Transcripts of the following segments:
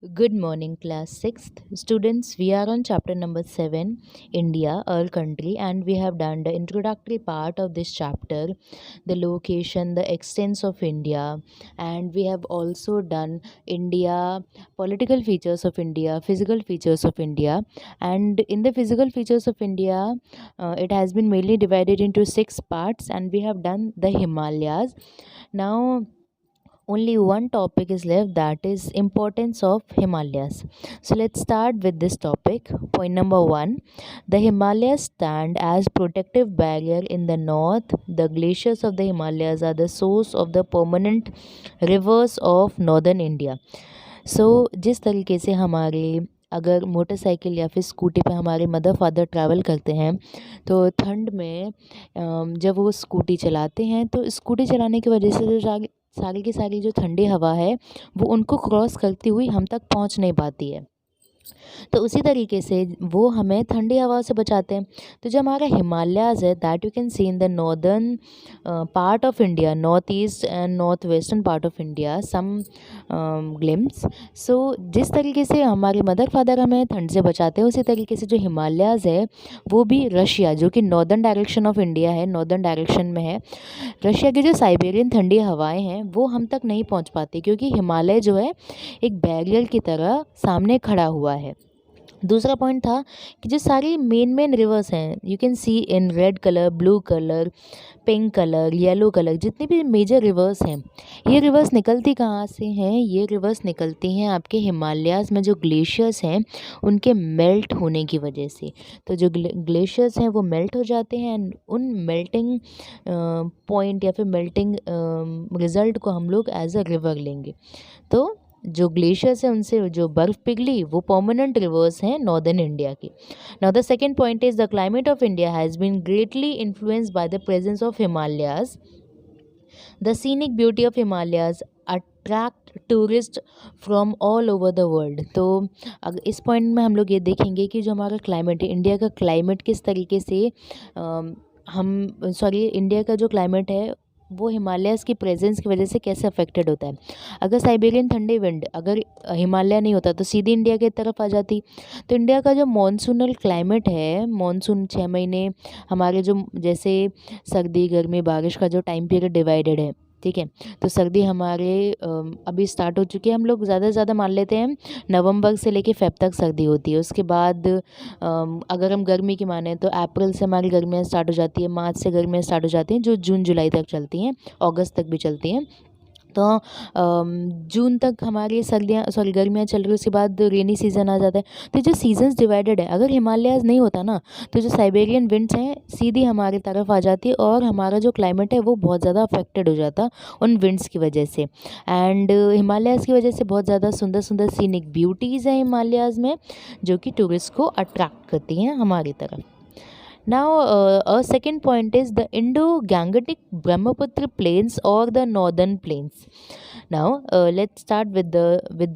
Good morning, class 6th. Students, we are on chapter number 7, India, our country, and we have done the introductory part of this chapter, the location, the extents of India, and we have also done India, political features of India, physical features of India, and in the physical features of India, it has been mainly divided into 6 parts, and we have done the Himalayas. Now, only one topic is left, that is importance of Himalayas. So let's start with this topic. Point number 1, the Himalayas stand as protective barrier in the north. The glaciers of the Himalayas are the source of the permanent rivers of northern India. सो जिस तरीके से हमारे अगर motorcycle या फिर scooty पे हमारे mother father travel करते हैं तो ठंड में जब वो स्कूटी चलाते हैं तो स्कूटी चलाने की वजह से जो सारी की सारी जो ठंडी हवा है वो उनको क्रॉस करती हुई हम तक पहुंच नहीं पाती है। तो उसी तरीके से वो हमें ठंडी हवा से बचाते हैं। तो जो हमारा हिमालयाज़ है that you can see in the northern part of India, north east and north western part of India, some glimpse. So जिस तरीके से हमारे मदर फादर हमें ठंड से बचाते हैं उसी तरीके से जो हिमालयाज़ है वो भी रशिया, जो कि नॉर्दर्न डायरेक्शन ऑफ इंडिया है, नॉर्दर्न डायरेक्शन में है, रशिया की जो साइबेरियन ठंडी हवाएं हैं वो हम तक नहीं पहुंच पाती क्योंकि हिमालय जो है एक बैरियर की तरह सामने खड़ा हुआ है। दूसरा पॉइंट था कि जो सारी मेन रिवर्स हैं, you can see in red colour, blue colour, pink colour, yellow colour, जितनी भी मेजर रिवर्स हैं ये रिवर्स निकलती कहाँ से हैं? ये रिवर्स निकलती हैं आपके हिमालयाज़ में जो ग्लेशियर्स हैं उनके मेल्ट होने की वजह से। तो जो ग्लेशियर्स हैं वो मेल्ट हो जाते हैं एंड उन मेल्टिंग पॉइंट या फिर मेल्टिंग रिज़ल्ट को हम लोग एज अ रिवर लेंगे। तो जो ग्लेशियर्स हैं उनसे जो बर्फ़ पिघली वो परमानेंट रिवर्स हैं नॉर्दर्न इंडिया की। Now the second point is the climate of India has been greatly influenced by the presence of Himalayas. The scenic beauty of Himalayas attract tourist from all over the world. तो अगर इस point में हम लोग ये देखेंगे कि जो हमारा क्लाइमेट है, इंडिया का क्लाइमेट किस तरीके से इंडिया का जो क्लाइमेट है वो हिमालयाज़ की प्रेजेंस की वजह से कैसे अफेक्टेड होता है। अगर साइबेरियन ठंडी विंड अगर हिमालय नहीं होता तो सीधी इंडिया की तरफ आ जाती। तो इंडिया का जो मॉनसूनल क्लाइमेट है, मॉनसून 6 महीने हमारे जो जैसे सर्दी गर्मी बारिश का जो टाइम पीरियड डिवाइडेड है, ठीक है। तो सर्दी हमारे अभी स्टार्ट हो चुकी है, हम लोग ज़्यादा से ज़्यादा मान लेते हैं नवंबर से लेके फेब तक सर्दी होती है। उसके बाद अगर हम गर्मी की माने तो अप्रैल से हमारी गर्मियाँ स्टार्ट हो जाती है, मार्च से गर्मियाँ स्टार्ट हो जाती हैं जो जून जुलाई तक चलती हैं, अगस्त तक भी चलती हैं। तो जून तक हमारी गर्मियाँ चल रही है, उसके बाद रेनी सीज़न आ जाता है। तो जो सीजन्स डिवाइडेड है, अगर हिमालयाज़ नहीं होता ना तो जो साइबेरियन विंड्स हैं सीधी हमारी तरफ आ जाती और हमारा जो क्लाइमेट है वो बहुत ज़्यादा अफेक्टेड हो जाता उन विंड्स की वजह से। एंड हिमालयाज़ की वजह से बहुत ज़्यादा सुंदर सुंदर सीनिक ब्यूटीज़ हैं हिमालयाज़ में जो कि टूरिस्ट को अट्रैक्ट करती हैं हमारी तरफ। Now, a second point is the Indo-Gangetic Brahmaputra Plains or the Northern Plains. Now, let's start with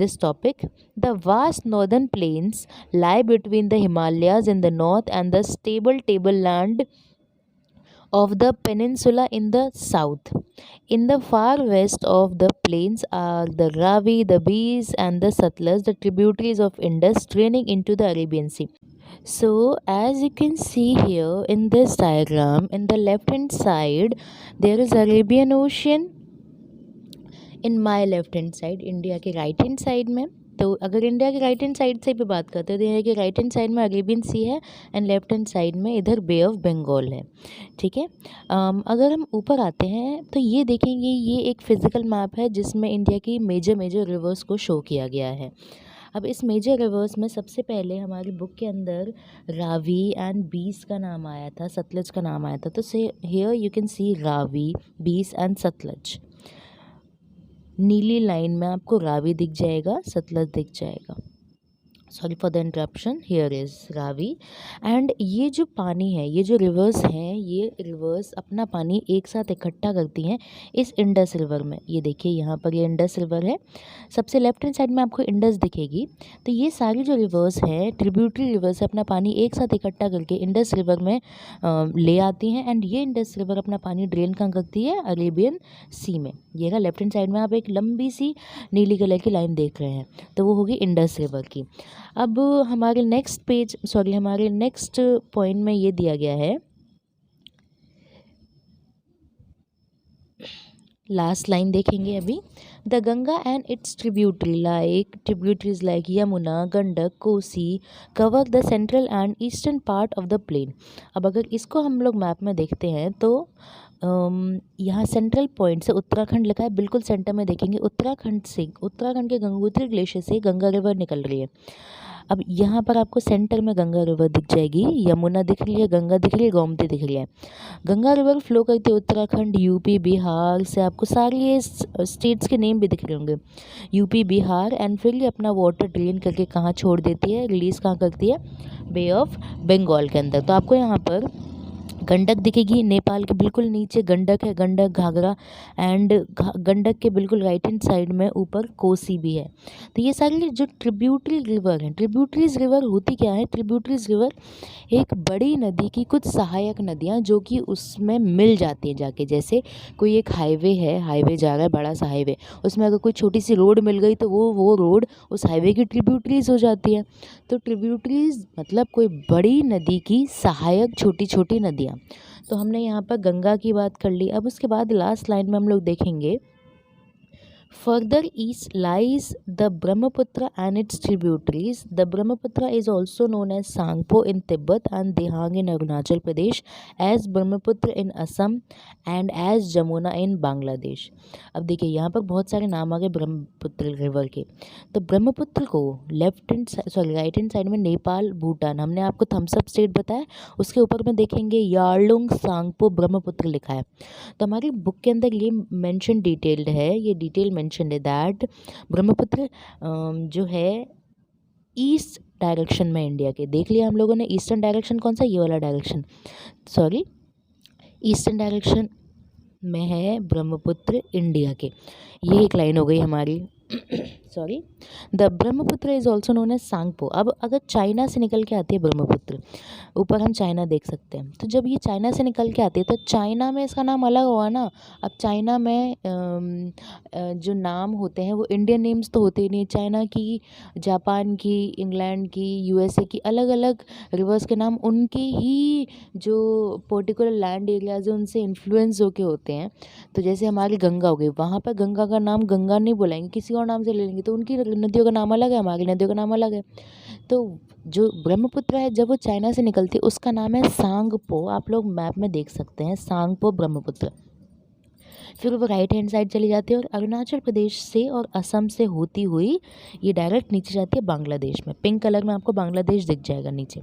this topic. The vast northern plains lie between the Himalayas in the north and the stable tableland of the peninsula in the south. In the far west of the plains are the Ravi, the Beas, and the Satluj, the tributaries of Indus draining into the Arabian Sea. So as you can see here in this diagram, in the left hand side there is Arabian Ocean, in my left hand side India के right hand side में। तो अगर India के right hand side से भी बात करते हैं तो इंडिया के राइट हैंड साइड में अरेबियन सी है एंड लेफ्ट हैंड साइड में इधर बे ऑफ बंगाल है, ठीक है। अगर हम ऊपर आते हैं तो ये देखेंगे ये एक फिज़िकल मैप है जिसमें इंडिया की मेजर रिवर्स को शो किया गया है। अब इस मेजर रिवर्स में सबसे पहले हमारी बुक के अंदर रावी एंड बीस का नाम आया था, सतलज का नाम आया था। तो से हियर यू कैन सी रावी, बीस एंड सतलज। नीली लाइन में आपको रावी दिख जाएगा, सतलज दिख जाएगा। Sorry for the interruption, here is Ravi. And ये जो पानी है, ये जो रिवर्स हैं, ये रिवर्स अपना पानी एक साथ इकट्ठा करती हैं इस इंडस रिवर में। ये देखिए यहाँ पर ये इंडस रिवर है, सबसे लेफ्ट हैंड साइड में आपको इंडस दिखेगी। तो ये सारी जो रिवर्स हैं, ट्रिब्यूटरी रिवर्स, अपना पानी एक साथ इकट्ठा करके इंडस रिवर में ले आती हैं। एंड ये इंडस रिवर अपना पानी ड्रेन कहाँ करती है? अरेबियन सी में। ये रहा लेफ्ट हैंड साइड में आप एक लंबी सी नीली कलर की लाइन देख रहे हैं, तो वो होगी इंडस रिवर की। अब हमारे नेक्स्ट पॉइंट में ये दिया गया है, लास्ट लाइन देखेंगे अभी। The Ganga and its tributaries like Yamuna, Gandak, Kosi cover the central and eastern part of the plain. अब अगर इसको हम लोग मैप में देखते हैं तो यहाँ सेंट्रल पॉइंट से उत्तराखंड लिखा है, बिल्कुल सेंटर में देखेंगे उत्तराखंड के गंगोत्री ग्लेशियर से गंगा रिवर निकल रही है। अब यहाँ पर आपको सेंटर में गंगा रिवर दिख जाएगी, यमुना दिख रही है, गंगा दिख रही है, गोमती दिख रही है। गंगा रिवर फ्लो करती है उत्तराखंड, यूपी, बिहार से। आपको सारे ये स्टेट्स के नेम भी दिख रहे होंगे, यूपी, बिहार। एंड फिर ये अपना वाटर ड्रेन करके कहाँ छोड़ देती है, रिलीज़ कहाँ करती है? बे ऑफ बंगाल के अंदर। तो आपको यहाँ पर गंडक दिखेगी, नेपाल के बिल्कुल नीचे गंडक है, गंडक घाघरा। एंड गंडक के बिल्कुल राइट हैंड साइड में ऊपर कोसी भी है। तो ये सारी जो ट्रिब्यूटरी रिवर हैं, ट्रिब्यूटरीज रिवर होती क्या है? ट्रिब्यूटरीज रिवर एक बड़ी नदी की कुछ सहायक नदियाँ जो कि उसमें मिल जाती हैं जाके। जैसे कोई एक हाईवे है, हाईवे जा रहा है, बड़ा सा हाईवे, उसमें अगर कोई छोटी सी रोड मिल गई तो वो रोड उस हाईवे की ट्रिब्यूटरीज हो जाती है। तो ट्रिब्यूटरीज मतलब कोई बड़ी नदी की सहायक छोटी छोटी नदियाँ। तो हमने यहाँ पर गंगा की बात कर ली। अब उसके बाद लास्ट लाइन में हम लोग देखेंगे, further east lies the Brahmaputra and its tributaries. The Brahmaputra is also known as Tsangpo in Tibet and Dihang in Arunachal Pradesh, as Brahmaputra in Assam and as Jamuna in Bangladesh. अब देखिए यहाँ पर बहुत सारे नाम आ गए ब्रह्मपुत्र रिवर के। तो ब्रह्मपुत्र को राइट हैंड साइड में नेपाल, भूटान, हमने आपको थम्स अप स्टेट बताया, उसके ऊपर में देखेंगे यार्लुंग सांगपो ब्रह्मपुत्र लिखा है। तो हमारी बुक के अंदर ये मेंशन डिटेल्ड है, ये डिटेल मेंशन है दैट ब्रह्मपुत्र जो है ईस्ट डायरेक्शन में इंडिया के। देख लिया हम लोगों ने, ईस्टर्न डायरेक्शन कौन सा? ये वाला डायरेक्शन, सॉरी ईस्टर्न डायरेक्शन में है ब्रह्मपुत्र इंडिया के। ये एक लाइन हो गई हमारी। Sorry, the Brahmaputra is also known as Tsangpo. अब अगर चाइना से निकल के आती है ब्रह्मपुत्र, ऊपर हम चाइना देख सकते हैं, तो जब ये चाइना से निकल के आती है तो चाइना में इसका नाम अलग हुआ ना। अब चाइना में जो नाम होते हैं वो इंडियन नेम्स तो होते ही नहीं, चाइना की, जापान की, इंग्लैंड की, यूएसए की, अलग अलग रिवर्स के नाम उनके ही जो पर्टिकुलर लैंड एरियाज है उनसे इन्फ्लुएंस होके होते हैं। तो जैसे हमारी गंगा हो गई, वहाँ पर गंगा का नाम गंगा नहीं बोलेंगे, किसी और नाम से ले लेंगे, तो उनकी नदियों का नाम अलग है, हमारी नदियों का नाम अलग है। तो जो ब्रह्मपुत्र है जब वो चाइना से निकलती है उसका नाम है सांगपो। आप लोग मैप में देख सकते हैं सांगपो ब्रह्मपुत्र। फिर वो राइट हैंड साइड चली जाती है और अरुणाचल प्रदेश से और असम से होती हुई ये डायरेक्ट नीचे जाती है बांग्लादेश में। पिंक कलर में आपको बांग्लादेश दिख जाएगा नीचे,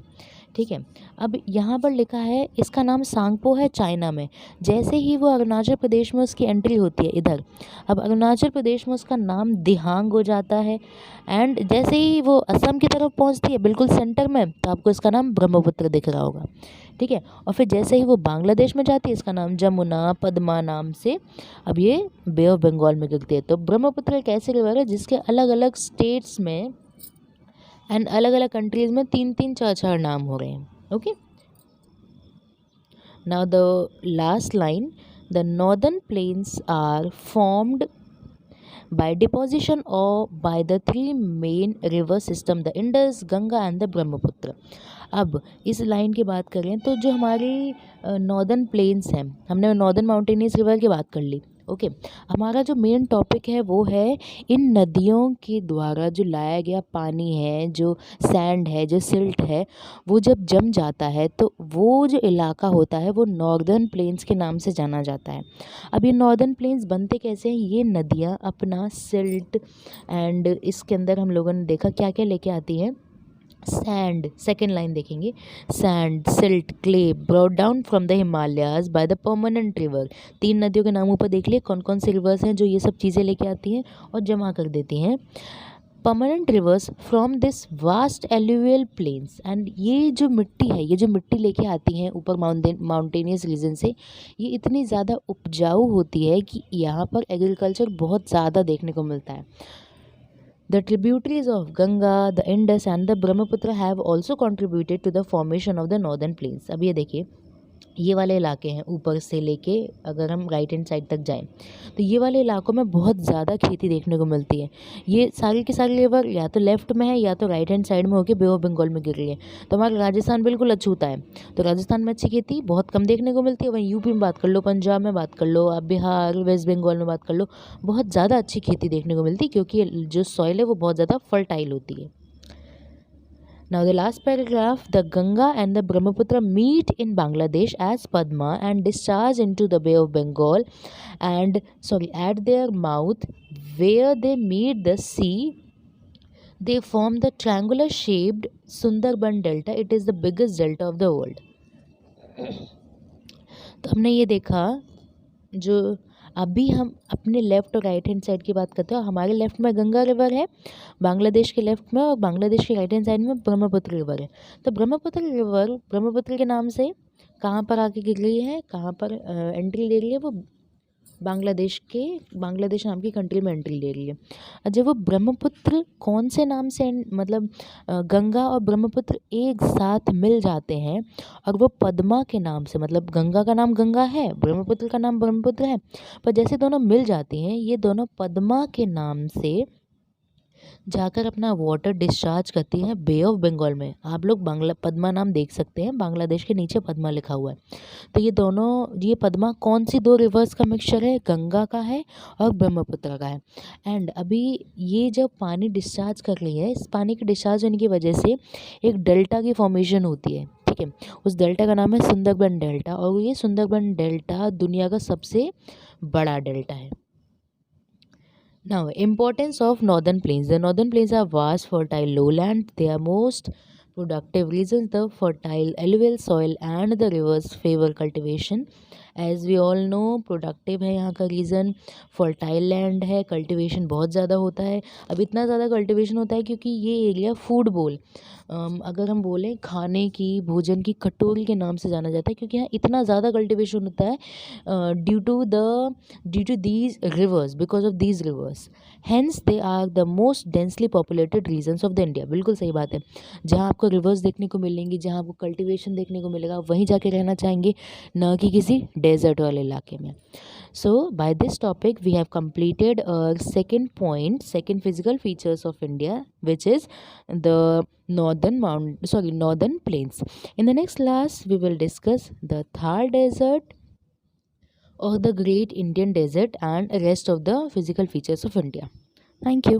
ठीक है। अब यहाँ पर लिखा है इसका नाम सांगपो है चाइना में। जैसे ही वो अरुणाचल प्रदेश में उसकी एंट्री होती है इधर, अब अरुणाचल प्रदेश में उसका नाम दिहांग हो जाता है। एंड जैसे ही वो असम की तरफ पहुँचती है बिल्कुल सेंटर में, तो आपको इसका नाम ब्रह्मपुत्र दिख रहा होगा, ठीक है। और फिर जैसे ही वो बांग्लादेश में जाती है इसका नाम जमुना, पद्मा नाम से अब ये बे ऑफ बंगाल में गिरती है। तो ब्रह्मपुत्र एक ऐसी रिवर है जिसके अलग अलग स्टेट्स में एंड अलग अलग कंट्रीज़ में 3-3, 4-4 नाम हो रहे हैं, okay. Now the last line, the northern plains are formed by deposition or by the three main river system, the Indus, Ganga and the Brahmaputra. अब इस लाइन की बात करें तो जो हमारी नॉर्दर्न प्लेन्स हैं, हमने नॉर्दर्न माउंटेनियस रिवर की बात कर ली, ओके। हमारा जो मेन टॉपिक है वो है इन नदियों के द्वारा जो लाया गया पानी है, जो सैंड है, जो सिल्ट है, वो जब जम जाता है तो वो जो इलाका होता है वो नॉर्दर्न प्लेन्स के नाम से जाना जाता है। अब ये नॉर्दर्न प्लेन्स बनते कैसे हैं? ये नदियाँ अपना सिल्ट एंड इसके अंदर हम लोगों ने देखा क्या क्या लेके आती हैं, सैंड, सेकेंड लाइन देखेंगे, sand, silt, clay brought down from the Himalayas by the permanent river. 3 नदियों के नाम ऊपर देख लिए, कौन कौन से रिवर्स हैं जो ये सब चीज़ें लेके आती हैं और जमा कर देती हैं। Permanent rivers from this vast alluvial plains. And ये जो मिट्टी है, ये जो मिट्टी लेके आती हैं ऊपर माउंटेनियस रीजन से, ये इतनी ज़्यादा उपजाऊ होती है कि यहाँ पर एग्रीकल्चर बहुत ज़्यादा देखने को मिलता है। The tributaries of Ganga, the Indus and the Brahmaputra have also contributed to the formation of the northern plains। अब ये देखिए, ये वाले इलाके हैं ऊपर से लेके, अगर हम राइट हैंड साइड तक जाएं तो ये वाले इलाकों में बहुत ज़्यादा खेती देखने को मिलती है। ये सारी की सारी रिवर या तो लेफ्ट में है या तो राइट हैंड साइड में होकर बे ऑफ बंगाल में गिर रही है। तो हमारा राजस्थान बिल्कुल अछूता है, तो राजस्थान में अच्छी खेती बहुत कम देखने को मिलती है। वहीं यूपी में बात कर लो, पंजाब में बात कर लो, आप बिहार, वेस्ट बंगाल में बात कर लो, बहुत ज़्यादा अच्छी खेती देखने को मिलती है क्योंकि जो सॉइल है वो बहुत ज़्यादा फर्टाइल होती है। Now the last paragraph, the Ganga and the Brahmaputra meet in Bangladesh as Padma and discharge into the Bay of Bengal at their mouth where they meet the sea. They form the triangular shaped Sundarban Delta. It is the biggest delta of the world. तो हमने ये देखा, जो अभी हम अपने left और right hand side की बात करते हैं, हमारे लेफ़्ट में गंगा रिवर है बांग्लादेश के लेफ़्ट में, और बांग्लादेश के राइट हैंड साइड में ब्रह्मपुत्र रिवर है। तो ब्रह्मपुत्र रिवर ब्रह्मपुत्र के नाम से कहाँ पर आके गिर रही है, कहाँ पर एंट्री ले रही है, वो बांग्लादेश नाम की कंट्री में एंट्री ले रही है। जब वो ब्रह्मपुत्र कौन से नाम से, मतलब गंगा और ब्रह्मपुत्र एक साथ मिल जाते हैं और वो पद्मा के नाम से, मतलब गंगा का नाम गंगा है, ब्रह्मपुत्र का नाम ब्रह्मपुत्र है, पर जैसे दोनों मिल जाती हैं ये दोनों पद्मा के नाम से जाकर अपना वाटर डिस्चार्ज करती हैं बे ऑफ बंगाल में। आप लोग पद्मा नाम देख सकते हैं, बांग्लादेश के नीचे पद्मा लिखा हुआ है। तो ये पद्मा कौन सी दो रिवर्स का मिक्सचर है, गंगा का है और ब्रह्मपुत्र का है। एंड अभी ये जब पानी डिस्चार्ज कर रही है, इस पानी के डिस्चार्ज होने की वजह से एक डेल्टा की फॉर्मेशन होती है, ठीक है। उस डेल्टा का नाम है सुंदरबन डेल्टा, और ये सुंदरबन डेल्टा दुनिया का सबसे बड़ा डेल्टा है। Now, importance of northern plains. The northern plains are vast, fertile lowland. They are most productive regions. The fertile alluvial soil and the rivers favor cultivation. As we all know, productive है यहाँ का reason, fertile land है, cultivation बहुत ज़्यादा होता है। अब इतना ज़्यादा कल्टिवेशन होता है क्योंकि ये एरिया फूड बोल, अगर हम बोलें खाने की, भोजन की कटोरी के नाम से जाना जाता है, क्योंकि यहाँ इतना ज़्यादा कल्टिवेशन होता है due to these rivers, because of these rivers. Hence they are the most densely populated regions of the India. बिल्कुल सही बात है, जहाँ आपको रिवर्स देखने को मिलेंगी, जहाँ आपको कल्टिवेशन देखने को मिलेगा, वहीं जाके रहना चाहेंगे, न कि किसी डेजर्ट वाले इलाके में। So by this topic we have completed second physical features of India, which is the northern plains. In the next class we will discuss the Thar desert or the Great Indian Desert and rest of the physical features of India. Thank you.